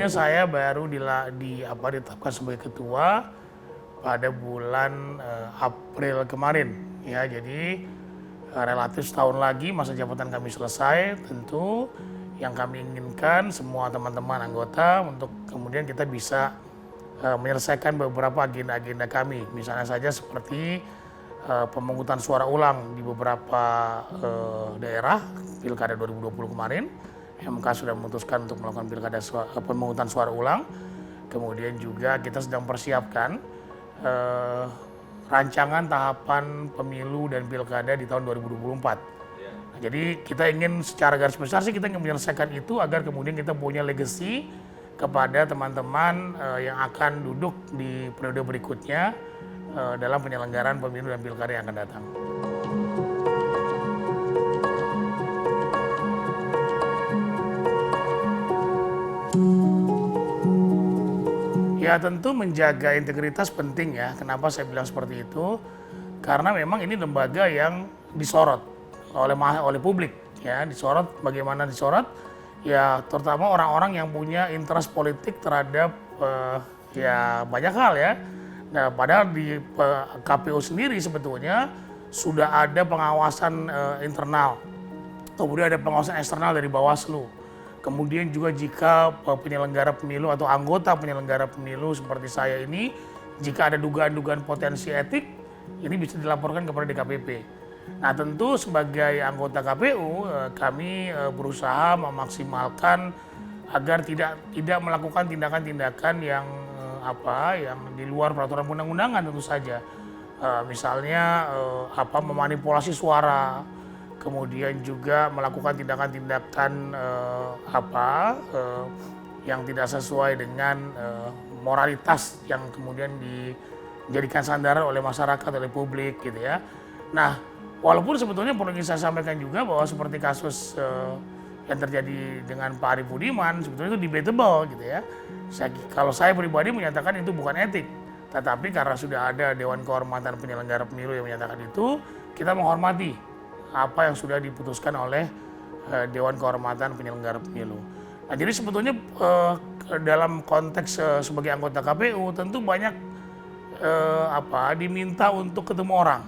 saya baru ditetapkan sebagai ketua pada bulan April kemarin. Ya, jadi relatif setahun lagi masa jabatan kami selesai. Tentu yang kami inginkan semua teman-teman anggota untuk kemudian kita bisa menyelesaikan beberapa agenda-agenda kami. Misalnya saja seperti pemungutan suara ulang di beberapa daerah Pilkada 2020 kemarin. MK sudah memutuskan untuk melakukan pemungutan suara ulang. Kemudian juga kita sedang persiapkan rancangan tahapan pemilu dan pilkada di tahun 2024. Nah, jadi kita ingin secara garis besar sih kita ingin menyelesaikan itu agar kemudian kita punya legacy kepada teman-teman yang akan duduk di periode berikutnya dalam penyelenggaraan pemilu dan pilkada yang akan datang. Ya tentu menjaga integritas penting ya. Kenapa saya bilang seperti itu? Karena memang ini lembaga yang disorot oleh publik ya. Disorot, bagaimana disorot? Ya terutama orang-orang yang punya interest politik terhadap ya banyak hal ya. Nah padahal di KPU sendiri sebetulnya sudah ada pengawasan internal. Kemudian ada pengawasan eksternal dari Bawaslu. Kemudian juga jika penyelenggara pemilu atau anggota penyelenggara pemilu seperti saya ini, jika ada dugaan-dugaan potensi etik, ini bisa dilaporkan kepada DKPP. Nah tentu sebagai anggota KPU, kami berusaha memaksimalkan agar tidak melakukan tindakan-tindakan yang yang di luar peraturan undang-undangan tentu saja. Misalnya memanipulasi suara, kemudian juga melakukan tindakan-tindakan yang tidak sesuai dengan moralitas yang kemudian dijadikan sandaran oleh masyarakat, oleh publik gitu ya. Nah, walaupun sebetulnya perlu saya sampaikan juga bahwa seperti kasus yang terjadi dengan Pak Arief Budiman, sebetulnya itu debatable gitu ya. Kalau saya pribadi menyatakan itu bukan etik, tetapi karena sudah ada Dewan Kehormatan Penyelenggara Pemilu yang menyatakan itu, kita menghormati apa yang sudah diputuskan oleh Dewan Kehormatan Penyelenggara Pemilu. Nah, jadi sebetulnya dalam konteks sebagai anggota KPU tentu banyak diminta untuk ketemu orang,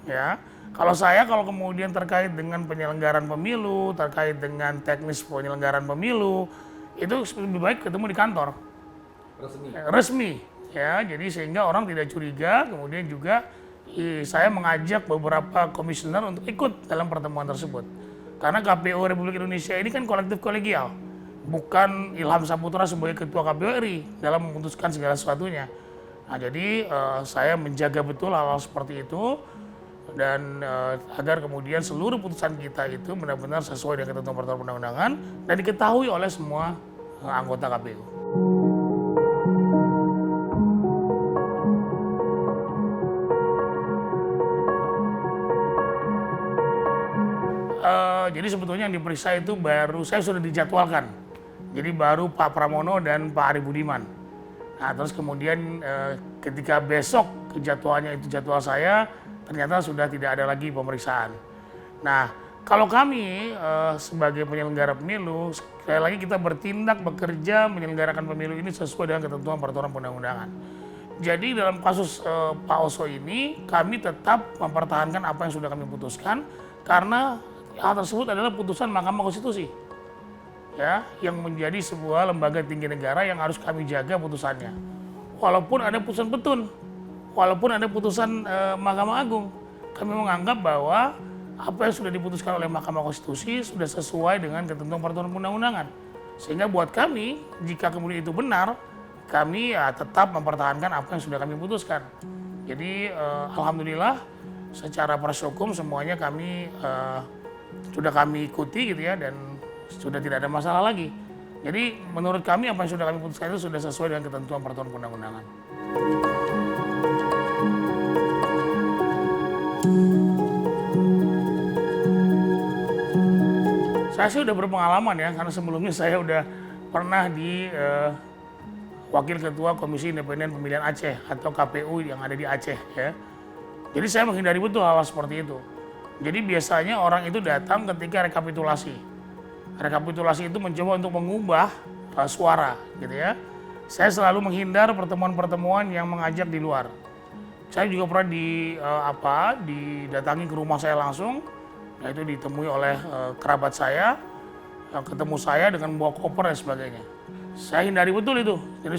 ya. Kalau kemudian terkait dengan penyelenggaraan pemilu, terkait dengan teknis penyelenggaraan pemilu, itu lebih baik ketemu di kantor. Resmi, ya. Jadi sehingga orang tidak curiga, kemudian juga saya mengajak beberapa komisioner untuk ikut dalam pertemuan tersebut. Karena KPU Republik Indonesia ini kan kolektif kolegial. Bukan Ilham Saputra sebagai ketua KPU RI dalam memutuskan segala sesuatunya. Nah, jadi saya menjaga betul hal-hal seperti itu. Dan agar kemudian seluruh putusan kita itu benar-benar sesuai dengan ketentuan peraturan perundang-undangan dan diketahui oleh semua anggota KPU. Jadi sebetulnya yang diperiksa itu saya sudah dijadwalkan. Jadi baru Pak Pramono dan Pak Arief Budiman. Nah terus kemudian ketika besok jadwalnya itu jadwal saya, ternyata sudah tidak ada lagi pemeriksaan. Nah kalau kami sebagai penyelenggara pemilu, sekali lagi kita bertindak bekerja menyelenggarakan pemilu ini sesuai dengan ketentuan peraturan perundang-undangan. Jadi dalam kasus Pak Oso ini kami tetap mempertahankan apa yang sudah kami putuskan karena hal tersebut adalah putusan Mahkamah Konstitusi, ya, yang menjadi sebuah lembaga tinggi negara yang harus kami jaga putusannya. Walaupun ada putusan petun, walaupun ada putusan Mahkamah Agung, kami menganggap bahwa apa yang sudah diputuskan oleh Mahkamah Konstitusi sudah sesuai dengan ketentuan peraturan perundang-undangan. Sehingga buat kami, jika kemudian itu benar, kami tetap mempertahankan apa yang sudah kami putuskan. Jadi alhamdulillah secara proses hukum semuanya sudah kami ikuti gitu ya, dan sudah tidak ada masalah lagi. Jadi menurut kami apa yang sudah kami putuskan itu sudah sesuai dengan ketentuan peraturan perundang-undangan. Saya sih udah berpengalaman ya, karena sebelumnya saya udah pernah di Wakil Ketua Komisi Independen Pemilihan Aceh atau KPU yang ada di Aceh ya. Jadi saya menghindari betul hal seperti itu. Jadi biasanya orang itu datang ketika rekapitulasi. Rekapitulasi itu mencoba untuk mengubah suara gitu ya. Saya selalu menghindar pertemuan-pertemuan yang mengajak di luar. Saya juga pernah didatangi ke rumah saya langsung, yaitu ditemui oleh kerabat saya, ketemu saya dengan membawa koper dan sebagainya. Saya hindari betul itu. Jadi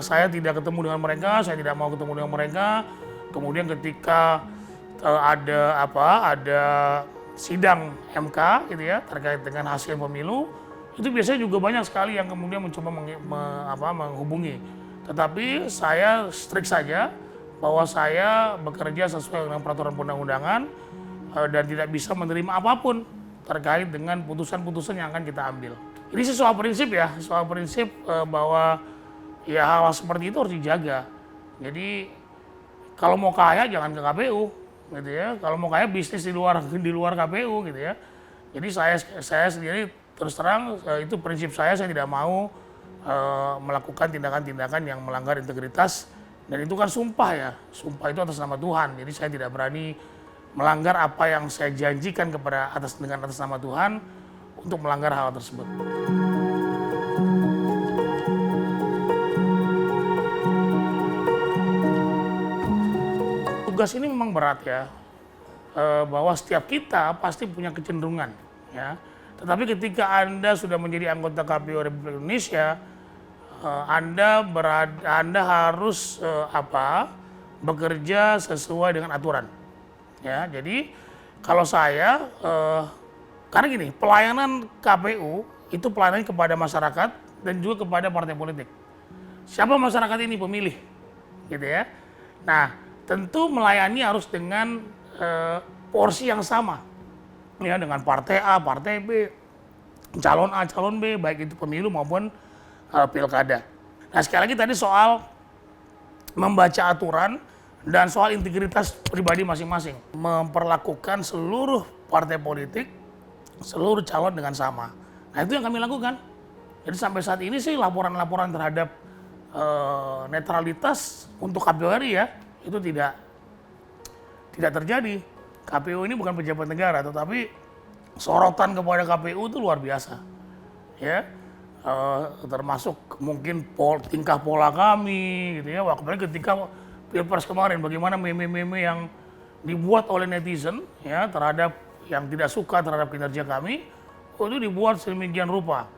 saya tidak ketemu dengan mereka, saya tidak mau ketemu dengan mereka. Kemudian ketika ada sidang MK gitu ya terkait dengan hasil pemilu, itu biasanya juga banyak sekali yang kemudian mencoba menghubungi. Tetapi saya strict saja bahwa saya bekerja sesuai dengan peraturan perundang-undangan dan tidak bisa menerima apapun terkait dengan putusan-putusan yang akan kita ambil. Ini soal prinsip ya, soal prinsip bahwa ya hal seperti itu harus dijaga. Jadi kalau mau kaya jangan ke KPU, gitu ya. Kalau mau kaya bisnis di luar KPU, gitu ya. Jadi saya sendiri terus terang itu prinsip saya tidak mau melakukan tindakan-tindakan yang melanggar integritas, dan itu kan sumpah ya, sumpah itu atas nama Tuhan. Jadi saya tidak berani melanggar apa yang saya janjikan atas nama Tuhan untuk melanggar hal tersebut. Tugas ini memang berat ya, bahwa setiap kita pasti punya kecenderungan ya. Tetapi ketika Anda sudah menjadi anggota KPU Republik Indonesia, Anda harus bekerja sesuai dengan aturan. Ya, jadi kalau saya, karena gini, pelayanan KPU itu pelayanan kepada masyarakat dan juga kepada partai politik. Siapa masyarakat ini? Pemilih, gitu ya. Nah, tentu melayani harus dengan porsi yang sama, ya, dengan partai A, partai B, calon A, calon B, baik itu pemilu maupun pilkada. Nah, sekali lagi tadi soal membaca aturan dan soal integritas pribadi masing-masing, memperlakukan seluruh partai politik, seluruh calon dengan sama. Nah, itu yang kami lakukan. Jadi sampai saat ini sih laporan-laporan terhadap netralitas untuk KPU RI ya, itu tidak terjadi. KPU ini bukan pejabat negara, tetapi sorotan kepada KPU itu luar biasa, ya, termasuk mungkin tingkah pola kami, gitu ya. Apalagi ketika Pilpres kemarin, bagaimana meme-meme yang dibuat oleh netizen, ya, terhadap yang tidak suka terhadap kinerja kami, itu dibuat sedemikian rupa.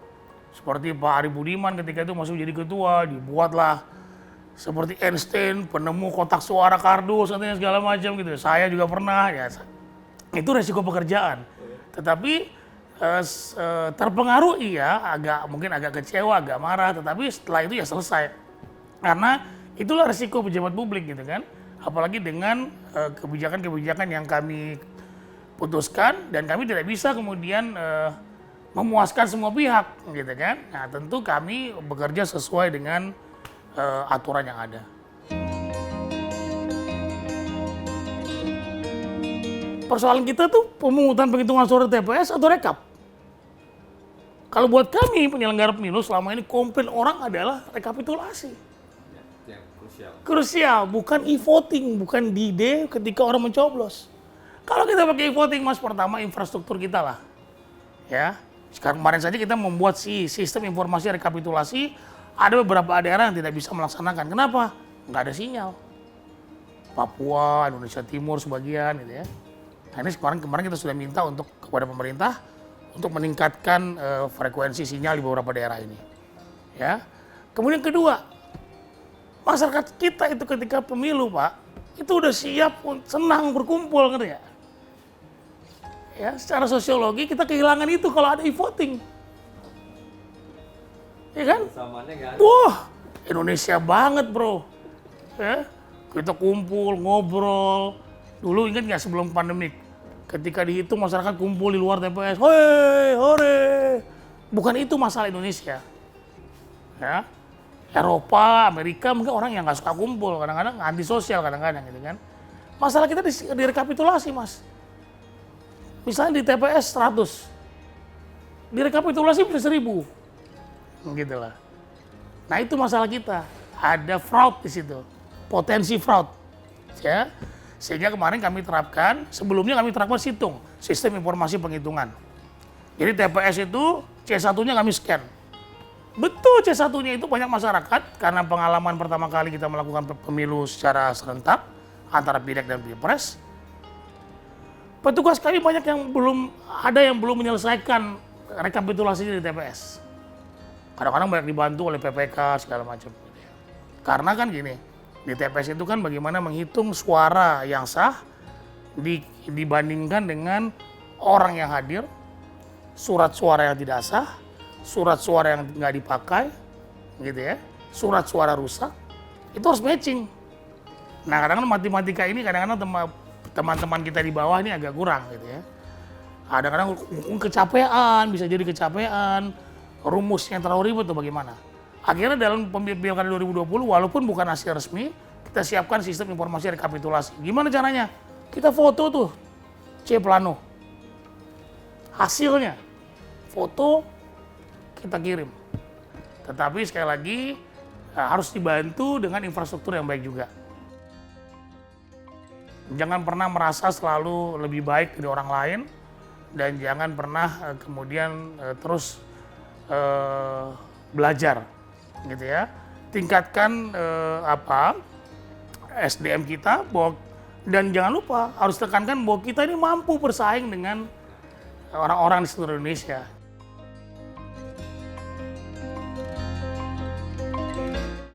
Seperti Pak Arief Budiman ketika itu masuk jadi ketua, dibuatlah seperti Einstein, penemu kotak suara kardus, segala macam gitu. Saya juga pernah, ya. Itu resiko pekerjaan. Tetapi terpengaruh iya, mungkin agak kecewa, agak marah, tetapi setelah itu ya selesai. Karena itulah resiko pejabat publik gitu kan. Apalagi dengan kebijakan-kebijakan yang kami putuskan, dan kami tidak bisa kemudian memuaskan semua pihak gitu kan. Nah, tentu kami bekerja sesuai dengan aturan yang ada. Persoalan kita tuh pemungutan penghitungan suara TPS atau rekap. Kalau buat kami penyelenggara pemilu selama ini komplain orang adalah rekapitulasi. Yang krusial, bukan e-voting, bukan D-Day ketika orang mencoblos. Kalau kita pakai e-voting, Mas, pertama infrastruktur kita lah. Ya. Sekarang kemarin saja kita membuat sistem informasi rekapitulasi. Ada beberapa daerah yang tidak bisa melaksanakan. Kenapa? Nggak ada sinyal. Papua, Indonesia Timur sebagian gitu ya. Nah, ini kemarin kita sudah minta kepada pemerintah untuk meningkatkan frekuensi sinyal di beberapa daerah ini. Ya. Kemudian kedua, masyarakat kita itu ketika pemilu, Pak, itu udah siap, senang berkumpul, ngerti ya? Ya, secara sosiologi kita kehilangan itu kalau ada e-voting. Ya kan? Wah, Indonesia banget, bro. Ya, kita kumpul, ngobrol. Dulu ingat nggak sebelum pandemik? Ketika dihitung masyarakat kumpul di luar TPS, hore, hore. Bukan itu masalah Indonesia. Ya, Eropa, Amerika mungkin orang yang nggak suka kumpul, kadang-kadang antisosial kadang-kadang gitu kan. Masalah kita di rekapitulasi, Mas. Misalnya di TPS 100, di rekapitulasi bisa 1000. Gitu lah. Nah, itu masalah kita. Ada fraud di situ, potensi fraud, ya. Sehingga kemarin kami terapkan, sebelumnya kami terapkan situng, sistem informasi penghitungan. Jadi TPS itu C1-nya kami scan, Betul, C1-nya itu banyak masyarakat karena pengalaman pertama kali kita melakukan pemilu secara serentak antara pileg dan pilpres. Petugas kami banyak yang belum menyelesaikan rekapitulasinya di TPS. Kadang-kadang banyak dibantu oleh PPK segala macam. Karena kan gini, di TPS itu kan bagaimana menghitung suara yang sah dibandingkan dengan orang yang hadir, surat suara yang tidak sah, surat suara yang nggak dipakai, gitu ya, surat suara rusak, itu harus matching. Nah kadang-kadang matematika ini kadang-kadang teman-teman kita di bawah ini agak kurang gitu ya. Kadang-kadang kecapean, bisa jadi kecapean, rumusnya terlalu ribet atau bagaimana. Akhirnya dalam Pilkada 2020 walaupun bukan hasil resmi, kita siapkan sistem informasi rekapitulasi. Gimana caranya? Kita foto tuh C plano. Hasilnya foto kita kirim. Tetapi sekali lagi harus dibantu dengan infrastruktur yang baik juga. Jangan pernah merasa selalu lebih baik dari orang lain dan jangan pernah kemudian terus belajar, gitu ya. Tingkatkan SDM kita dan jangan lupa harus tekankan bahwa kita ini mampu bersaing dengan orang-orang di seluruh Indonesia.